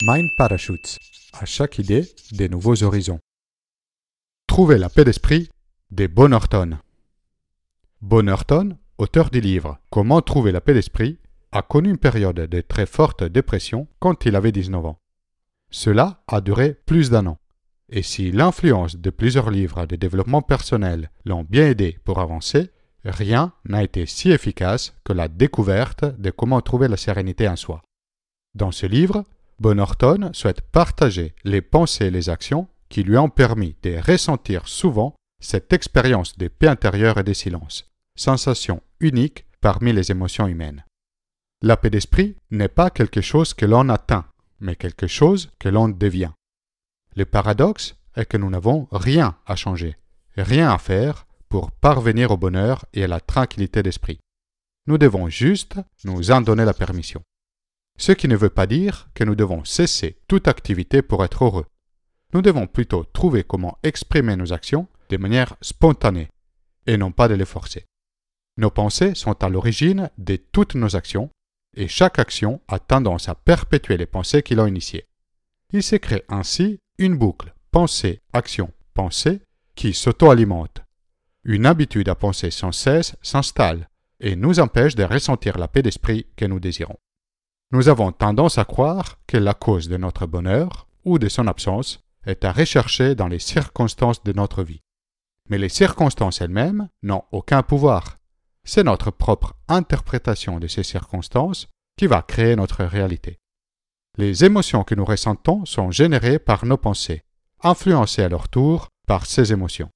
Mind Parachutes. À chaque idée, des nouveaux horizons. Trouver la paix d'esprit de Bonnerton. Bonnerton, auteur du livre Comment trouver la paix d'esprit, a connu une période de très forte dépression quand il avait 19 ans. Cela a duré plus d'1 an. Et si l'influence de plusieurs livres de développement personnel l'ont bien aidé pour avancer, rien n'a été si efficace que la découverte de comment trouver la sérénité en soi. Dans ce livre, Bonnerton souhaite partager les pensées et les actions qui lui ont permis de ressentir souvent cette expérience de paix intérieure et de silence, sensation unique parmi les émotions humaines. La paix d'esprit n'est pas quelque chose que l'on atteint, mais quelque chose que l'on devient. Le paradoxe est que nous n'avons rien à changer, rien à faire pour parvenir au bonheur et à la tranquillité d'esprit. Nous devons juste nous en donner la permission. Ce qui ne veut pas dire que nous devons cesser toute activité pour être heureux. Nous devons plutôt trouver comment exprimer nos actions de manière spontanée et non pas de les forcer. Nos pensées sont à l'origine de toutes nos actions et chaque action a tendance à perpétuer les pensées qui l'ont initiée. Il se crée ainsi une boucle pensée-action-pensée qui s'auto-alimente. Une habitude à penser sans cesse s'installe et nous empêche de ressentir la paix d'esprit que nous désirons. Nous avons tendance à croire que la cause de notre bonheur ou de son absence est à rechercher dans les circonstances de notre vie. Mais les circonstances elles-mêmes n'ont aucun pouvoir. C'est notre propre interprétation de ces circonstances qui va créer notre réalité. Les émotions que nous ressentons sont générées par nos pensées, influencées à leur tour par ces émotions.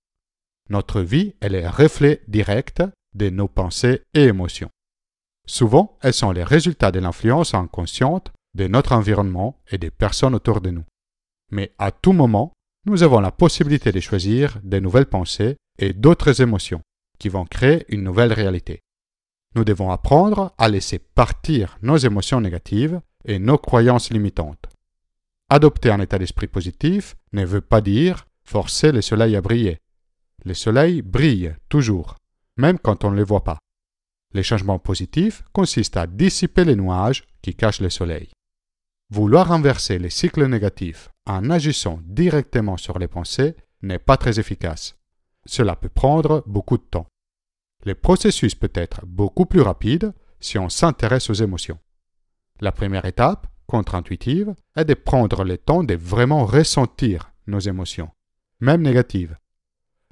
Notre vie est le reflet direct de nos pensées et émotions. Souvent, elles sont les résultats de l'influence inconsciente de notre environnement et des personnes autour de nous. Mais à tout moment, nous avons la possibilité de choisir de nouvelles pensées et d'autres émotions qui vont créer une nouvelle réalité. Nous devons apprendre à laisser partir nos émotions négatives et nos croyances limitantes. Adopter un état d'esprit positif ne veut pas dire forcer le soleil à briller. Le soleil brille toujours, même quand on ne le voit pas. Le changement positif consiste à dissiper les nuages qui cachent le soleil. Vouloir inverser les cycles négatifs en agissant directement sur les pensées n'est pas très efficace. Cela peut prendre beaucoup de temps. Le processus peut être beaucoup plus rapide si on s'intéresse aux émotions. La première étape, contre-intuitive, est de prendre le temps de vraiment ressentir nos émotions, même négatives.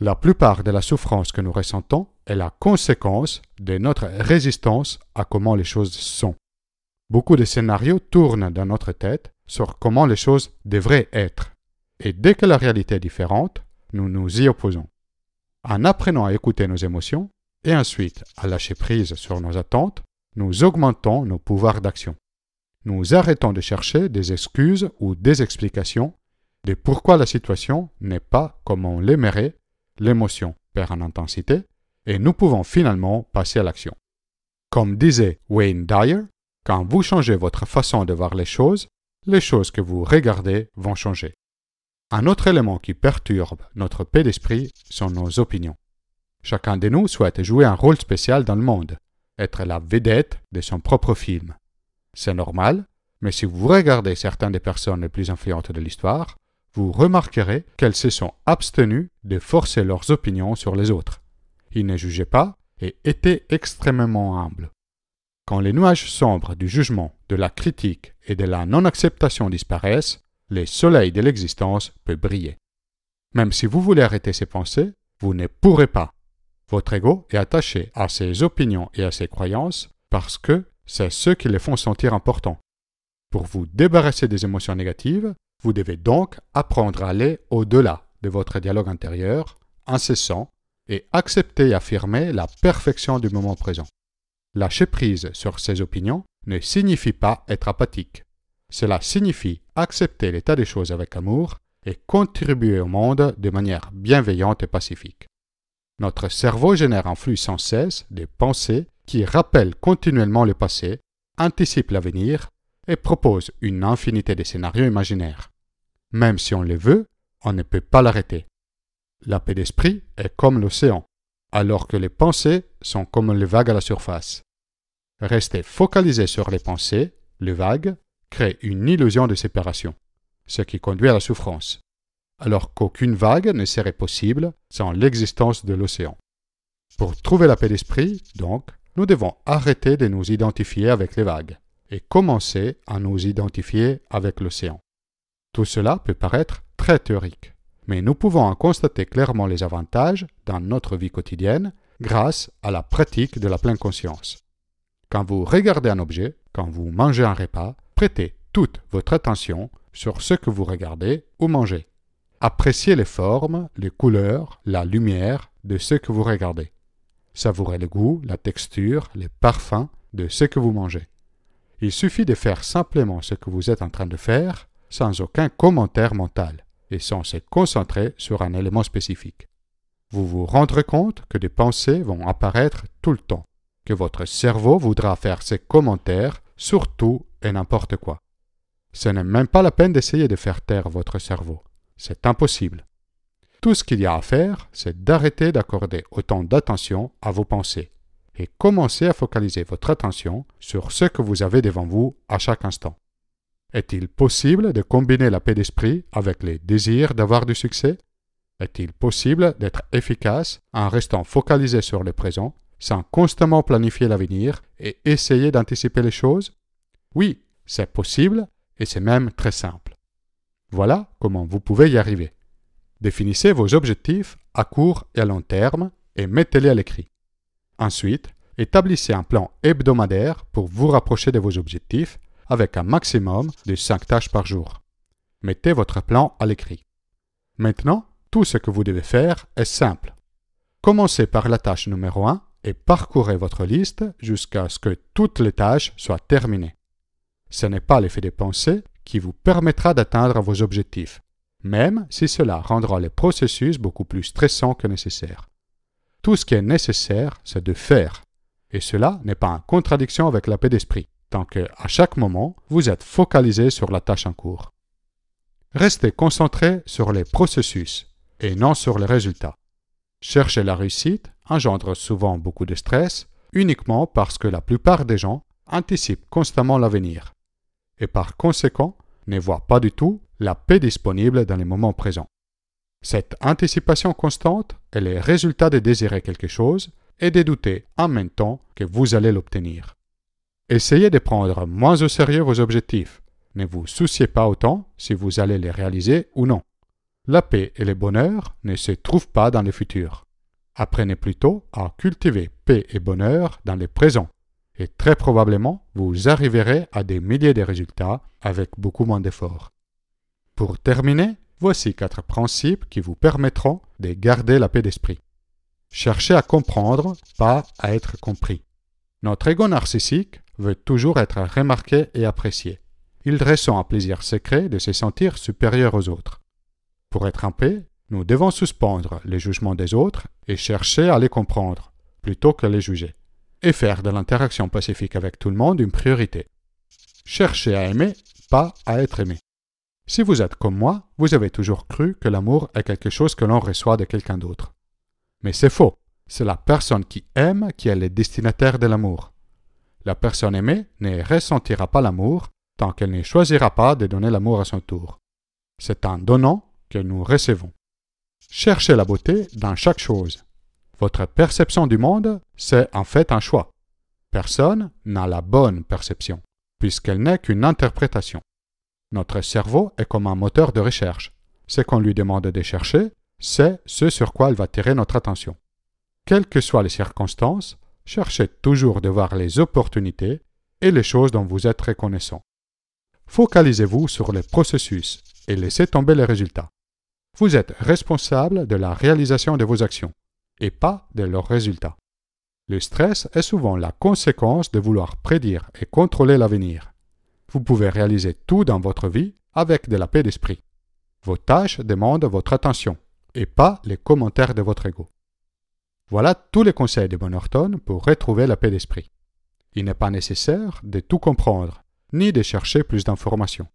La plupart de la souffrance que nous ressentons est la conséquence de notre résistance à comment les choses sont. Beaucoup de scénarios tournent dans notre tête sur comment les choses devraient être. Et dès que la réalité est différente, nous nous y opposons. En apprenant à écouter nos émotions et ensuite à lâcher prise sur nos attentes, nous augmentons nos pouvoirs d'action. Nous arrêtons de chercher des excuses ou des explications de pourquoi la situation n'est pas comme on l'aimerait, l'émotion perd en intensité, et nous pouvons finalement passer à l'action. Comme disait Wayne Dyer, quand vous changez votre façon de voir les choses que vous regardez vont changer. Un autre élément qui perturbe notre paix d'esprit sont nos opinions. Chacun de nous souhaite jouer un rôle spécial dans le monde, être la vedette de son propre film. C'est normal, mais si vous regardez certaines des personnes les plus influentes de l'histoire, vous remarquerez qu'elles se sont abstenues de forcer leurs opinions sur les autres. Ils ne jugeaient pas et étaient extrêmement humbles. Quand les nuages sombres du jugement, de la critique et de la non-acceptation disparaissent, le soleil de l'existence peut briller. Même si vous voulez arrêter ces pensées, vous ne pourrez pas. Votre ego est attaché à ses opinions et à ses croyances parce que c'est ce qui les font sentir importants. Pour vous débarrasser des émotions négatives, vous devez donc apprendre à aller au-delà de votre dialogue intérieur, incessant, et accepter et affirmer la perfection du moment présent. Lâcher prise sur ses opinions ne signifie pas être apathique. Cela signifie accepter l'état des choses avec amour et contribuer au monde de manière bienveillante et pacifique. Notre cerveau génère un flux sans cesse de pensées qui rappellent continuellement le passé, anticipent l'avenir et proposent une infinité de scénarios imaginaires. Même si on le veut, on ne peut pas l'arrêter. La paix d'esprit est comme l'océan, alors que les pensées sont comme les vagues à la surface. Restez focalisé sur les pensées, les vagues, crée une illusion de séparation, ce qui conduit à la souffrance, alors qu'aucune vague ne serait possible sans l'existence de l'océan. Pour trouver la paix d'esprit, donc, nous devons arrêter de nous identifier avec les vagues et commencer à nous identifier avec l'océan. Tout cela peut paraître très théorique, mais nous pouvons en constater clairement les avantages dans notre vie quotidienne grâce à la pratique de la pleine conscience. Quand vous regardez un objet, quand vous mangez un repas, prêtez toute votre attention sur ce que vous regardez ou mangez. Appréciez les formes, les couleurs, la lumière de ce que vous regardez. Savourez le goût, la texture, les parfums de ce que vous mangez. Il suffit de faire simplement ce que vous êtes en train de faire, sans aucun commentaire mental, et sans se concentrer sur un élément spécifique. Vous vous rendrez compte que des pensées vont apparaître tout le temps, que votre cerveau voudra faire ses commentaires sur tout et n'importe quoi. Ce n'est même pas la peine d'essayer de faire taire votre cerveau. C'est impossible. Tout ce qu'il y a à faire, c'est d'arrêter d'accorder autant d'attention à vos pensées et commencer à focaliser votre attention sur ce que vous avez devant vous à chaque instant. Est-il possible de combiner la paix d'esprit avec les désirs d'avoir du succès? Est-il possible d'être efficace en restant focalisé sur le présent, sans constamment planifier l'avenir et essayer d'anticiper les choses? Oui, c'est possible et c'est même très simple. Voilà comment vous pouvez y arriver. Définissez vos objectifs à court et à long terme et mettez-les à l'écrit. Ensuite, établissez un plan hebdomadaire pour vous rapprocher de vos objectifs avec un maximum de 5 tâches par jour. Mettez votre plan à l'écrit. Maintenant, tout ce que vous devez faire est simple. Commencez par la tâche numéro 1 et parcourez votre liste jusqu'à ce que toutes les tâches soient terminées. Ce n'est pas l'effet des pensées qui vous permettra d'atteindre vos objectifs, même si cela rendra le processus beaucoup plus stressant que nécessaire. Tout ce qui est nécessaire, c'est de faire, et cela n'est pas en contradiction avec la paix d'esprit, tant que, à chaque moment, vous êtes focalisé sur la tâche en cours. Restez concentré sur les processus et non sur les résultats. Chercher la réussite engendre souvent beaucoup de stress uniquement parce que la plupart des gens anticipent constamment l'avenir et par conséquent ne voient pas du tout la paix disponible dans les moments présents. Cette anticipation constante est le résultat de désirer quelque chose et de douter en même temps que vous allez l'obtenir. Essayez de prendre moins au sérieux vos objectifs. Ne vous souciez pas autant si vous allez les réaliser ou non. La paix et le bonheur ne se trouvent pas dans le futur. Apprenez plutôt à cultiver paix et bonheur dans le présent. Et très probablement, vous arriverez à des milliers de résultats avec beaucoup moins d'efforts. Pour terminer, voici 4 principes qui vous permettront de garder la paix d'esprit. Cherchez à comprendre, pas à être compris. Notre ego narcissique veut toujours être remarqué et apprécié. Il ressent un plaisir secret de se sentir supérieur aux autres. Pour être en paix, nous devons suspendre les jugements des autres et chercher à les comprendre, plutôt que les juger, et faire de l'interaction pacifique avec tout le monde une priorité. Cherchez à aimer, pas à être aimé. Si vous êtes comme moi, vous avez toujours cru que l'amour est quelque chose que l'on reçoit de quelqu'un d'autre. Mais c'est faux. C'est la personne qui aime qui est le destinataire de l'amour. La personne aimée ne ressentira pas l'amour tant qu'elle ne choisira pas de donner l'amour à son tour. C'est en donnant que nous recevons. Cherchez la beauté dans chaque chose. Votre perception du monde, c'est en fait un choix. Personne n'a la bonne perception, puisqu'elle n'est qu'une interprétation. Notre cerveau est comme un moteur de recherche. Ce qu'on lui demande de chercher, c'est ce sur quoi il va tirer notre attention. Quelles que soient les circonstances, cherchez toujours de voir les opportunités et les choses dont vous êtes reconnaissant. Focalisez-vous sur les processus et laissez tomber les résultats. Vous êtes responsable de la réalisation de vos actions et pas de leurs résultats. Le stress est souvent la conséquence de vouloir prédire et contrôler l'avenir. Vous pouvez réaliser tout dans votre vie avec de la paix d'esprit. Vos tâches demandent votre attention et pas les commentaires de votre ego. Voilà tous les conseils de Bon Norton pour retrouver la paix d'esprit. Il n'est pas nécessaire de tout comprendre, ni de chercher plus d'informations.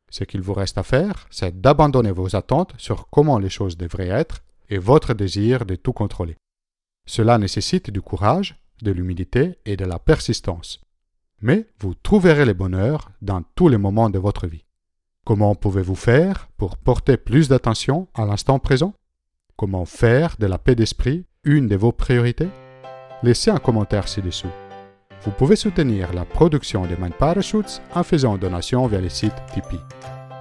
Ce qu'il vous reste à faire, c'est d'abandonner vos attentes sur comment les choses devraient être et votre désir de tout contrôler. Cela nécessite du courage, de l'humilité et de la persistance. mais vous trouverez le bonheur dans tous les moments de votre vie. Comment pouvez-vous faire pour porter plus d'attention à l'instant présent? Comment faire de la paix d'esprit une de vos priorités? Laissez un commentaire ci-dessous. Vous pouvez soutenir la production de Mind Parachutes en faisant une donation via le site Tipeee.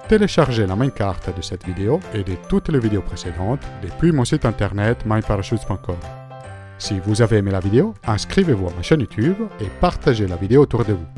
Téléchargez la main carte de cette vidéo et de toutes les vidéos précédentes depuis mon site internet mindparachutes.com. Si vous avez aimé la vidéo, inscrivez-vous à ma chaîne YouTube et partagez la vidéo autour de vous.